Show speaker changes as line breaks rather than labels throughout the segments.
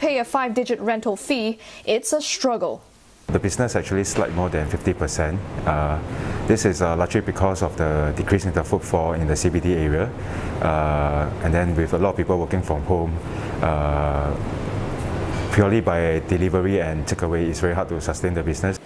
pay a 5-digit rental fee, it's a struggle.
The business actually slipped more than 50%. This is largely because of the decrease in the footfall in the CBD area, and then with a lot of people working from home, purely by delivery and takeaway, it's very hard to sustain the business.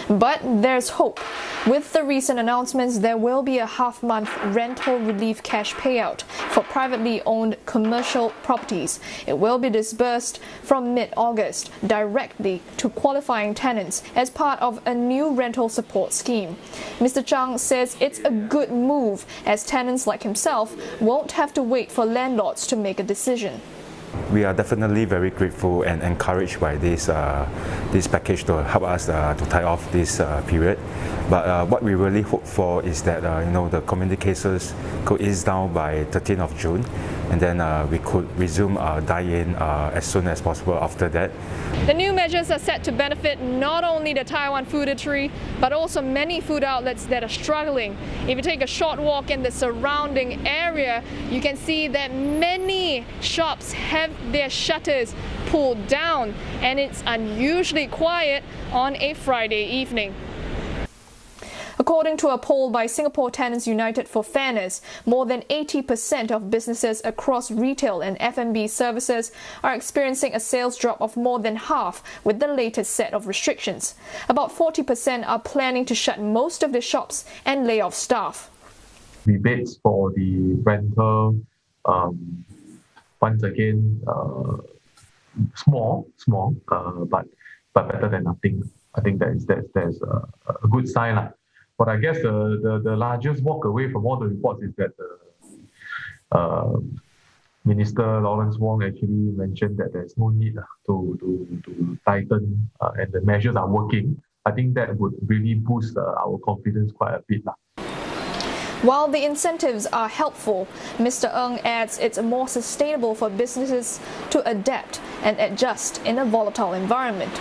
But there's hope. With the recent announcements, there will be a half-month rental relief cash payout for privately owned commercial properties. It will be disbursed from mid-August directly to qualifying tenants as part of a new rental support scheme. Mr. Chang says it's a good move as tenants like himself won't have to wait for landlords to make a decision.
We are definitely very grateful and encouraged by this package to help us to tie off this period. But what we really hope for is that the community cases could ease down by 13th of June, and then we could resume dine-in as soon as possible after that.
The new measures are set to benefit not only the Taiwan food eatery, but also many food outlets that are struggling. If you take a short walk in the surrounding area, you can see that many shops have their shutters pulled down, and it's unusually quiet on a Friday evening. According to a poll by Singapore Tenants United for Fairness, more than 80% of businesses across retail and F&B services are experiencing a sales drop of more than half with the latest set of restrictions. About 40% are planning to shut most of their shops and lay off staff.
Rebates for the rental, once again, small, but better than nothing. I think that's a good sign. But I guess the largest walk away from all the reports is that Minister Lawrence Wong actually mentioned that there's no need to tighten and the measures are working. I think that would really boost our confidence quite a bit.
While the incentives are helpful, Mr. Ng adds it's more sustainable for businesses to adapt and adjust in a volatile environment.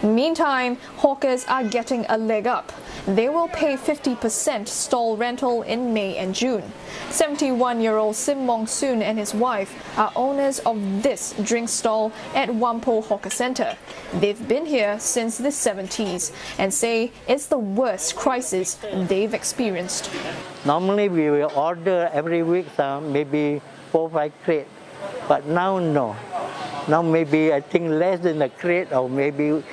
Meantime, hawkers are getting a leg up. They will pay 50% stall rental in May and June. 71-year-old Sim Mong Soon and his wife are owners of this drink stall at Whampoa Hawker Centre. They've been here since the 70s and say it's the worst crisis they've experienced.
Normally we will order every week maybe 4 or 5 crates, but now no. Now maybe I think less than a crate or maybe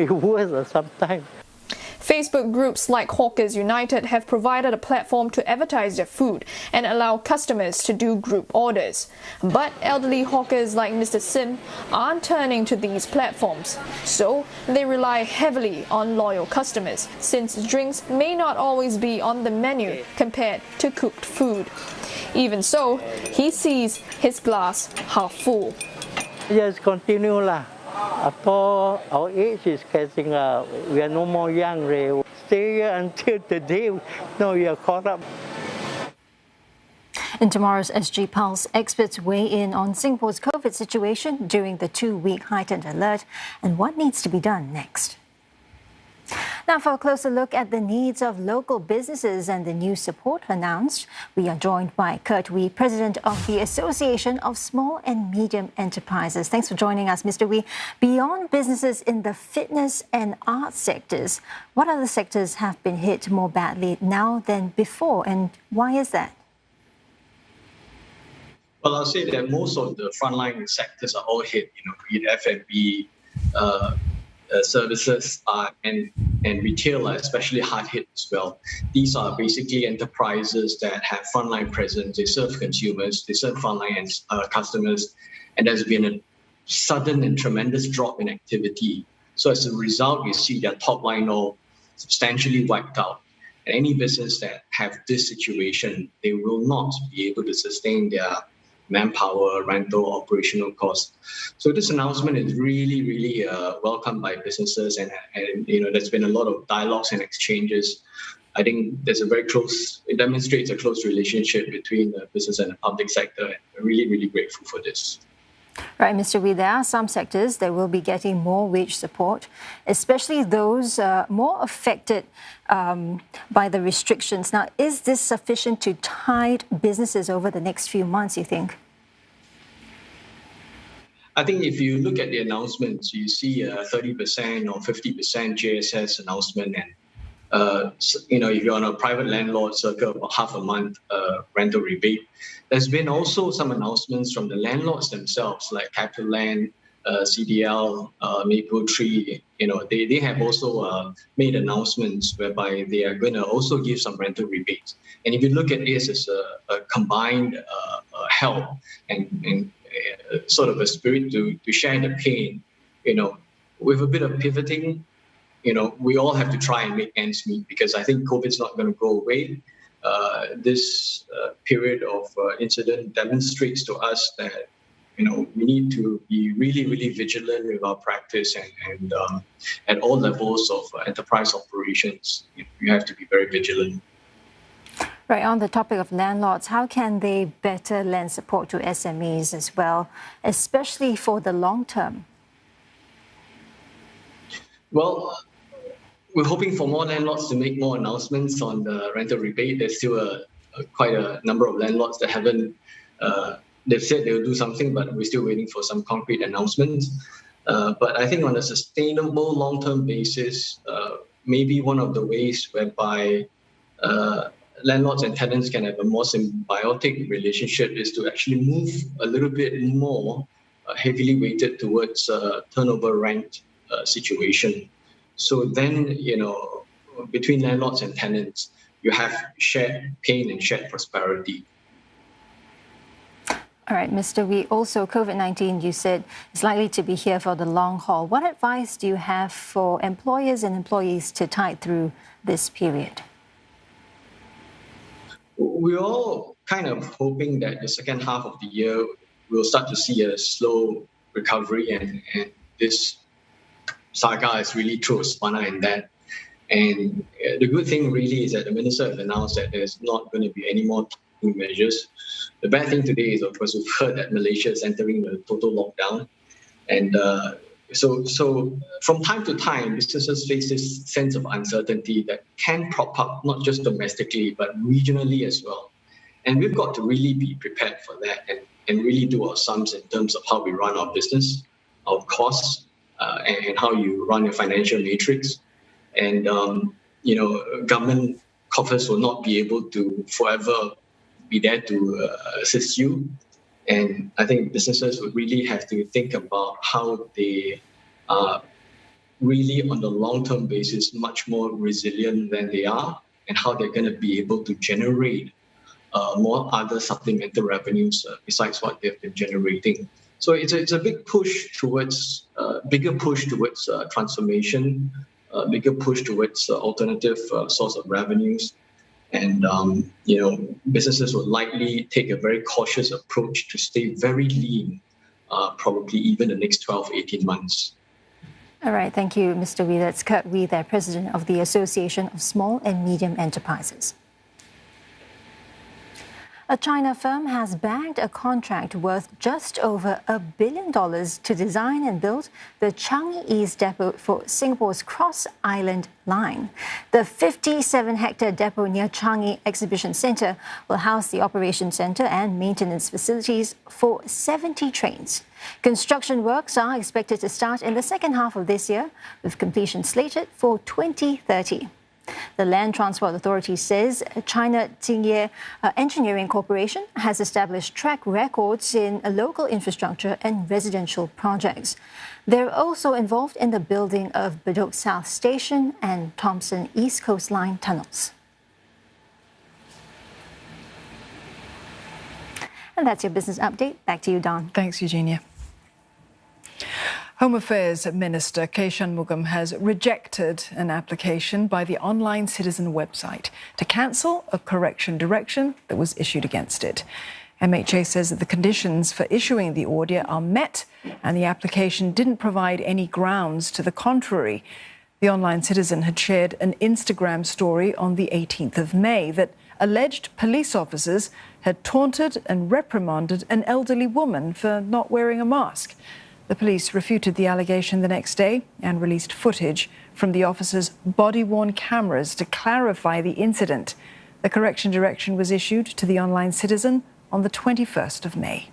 worse or sometimes.
Facebook groups like Hawkers United have provided a platform to advertise their food and allow customers to do group orders. But elderly hawkers like Mr. Sim aren't turning to these platforms, so they rely heavily on loyal customers since drinks may not always be on the menu compared to cooked food. Even so, he sees his glass half full.
Just continue lah. After our age is catching up, we are no more young. Stay here until today. No, we are caught up.
In tomorrow's SG Pulse, experts weigh in on Singapore's COVID situation during the 2-week heightened alert and what needs to be done next. Now for a closer look at the needs of local businesses and the new support announced, we are joined by Kurt Wee, President of the Association of Small and Medium Enterprises. Thanks for joining us, Mr. Wee. Beyond businesses in the fitness and art sectors, what other sectors have been hit more badly now than before, and why is that?
Well, I'll say that most of the frontline sectors are all hit, be it F&B, services and retail are especially hard hit as well. These are basically enterprises that have frontline presence. They serve consumers, they serve frontline customers, and there's been a sudden and tremendous drop in activity. So as a result, you see their top line all substantially wiped out. And any business that have this situation, they will not be able to sustain their manpower, rental, operational costs. So this announcement is really, really welcomed by businesses, and there's been a lot of dialogues and exchanges. I think there's it demonstrates a close relationship between the business and the public sector, and we're really, really grateful for this.
Right, Mr. Wee, there are some sectors that will be getting more wage support, especially those more affected by the restrictions. Now, is this sufficient to tide businesses over the next few months, you think?
I think if you look at the announcements, you see a 30% or 50% JSS announcement, and if you're on a private landlord, circa about half a month rental rebate. There's been also some announcements from the landlords themselves, like CapitaLand, CDL, Mapletree. They have also made announcements whereby they are going to also give some rental rebates. And if you look at this as a combined help and sort of a spirit to share the pain, with a bit of pivoting, we all have to try and make ends meet, because I think COVID's not going to go away. This period of incident demonstrates to us that we need to be really, really vigilant with our practice, and at all levels of enterprise operations, you have to be very vigilant.
Right, on the topic of landlords, how can they better lend support to SMEs as well, especially for the long term? Well,
we're hoping for more landlords to make more announcements on the rental rebate. There's still quite a number of landlords that haven't, they've said they'll do something, but we're still waiting for some concrete announcements. But I think on a sustainable long-term basis, maybe one of the ways whereby landlords and tenants can have a more symbiotic relationship is to actually move a little bit more heavily weighted towards turnover rent situation. So then, between landlords and tenants, you have shared pain and shared prosperity.
All right, Mr. Wee, also COVID-19, you said, is likely to be here for the long haul. What advice do you have for employers and employees to tide through this period?
We're all kind of hoping that the second half of the year, we'll start to see a slow recovery, and this saga is really through a spanner in that. And the good thing really is that the minister has announced that there's not going to be any more measures. The bad thing today is, of course, we've heard that Malaysia is entering the total lockdown. And so from time to time, businesses face this sense of uncertainty that can prop up not just domestically, but regionally as well. And we've got to really be prepared for that and really do our sums in terms of how we run our business, our costs, and how you run your financial matrix. And, government coffers will not be able to forever be there to assist you. And I think businesses would really have to think about how they are really on the long-term basis much more resilient than they are, and how they're going to be able to generate more other supplemental revenues besides what they've been generating. So it's a big push towards, bigger push towards transformation, bigger push towards alternative source of revenues. And, businesses will likely take a very cautious approach to stay very lean, probably even the next 12, 18 months.
All right, thank you, Mr. Wee. That's Kurt Wee, there, President of the Association of Small and Medium Enterprises. A China firm has bagged a contract worth just over $1 billion to design and build the Changi East Depot for Singapore's Cross Island Line. The 57-hectare depot near Changi Exhibition Centre will house the operation centre and maintenance facilities for 70 trains. Construction works are expected to start in the second half of this year, with completion slated for 2030. The Land Transport Authority says China Jingye Engineering Corporation has established track records in local infrastructure and residential projects. They're also involved in the building of Bedok South Station and Thomson East Coast Line tunnels. And that's your business update. Back to you, Don.
Thanks, Eugenia. Home Affairs Minister K. Shanmugam has rejected an application by the Online Citizen website to cancel a correction direction that was issued against it. MHA says that the conditions for issuing the order are met and the application didn't provide any grounds to the contrary. The Online Citizen had shared an Instagram story on the 18th of May that alleged police officers had taunted and reprimanded an elderly woman for not wearing a mask. The police refuted the allegation the next day and released footage from the officers' body-worn cameras to clarify the incident. The correction direction was issued to the Online Citizen on the 21st of May.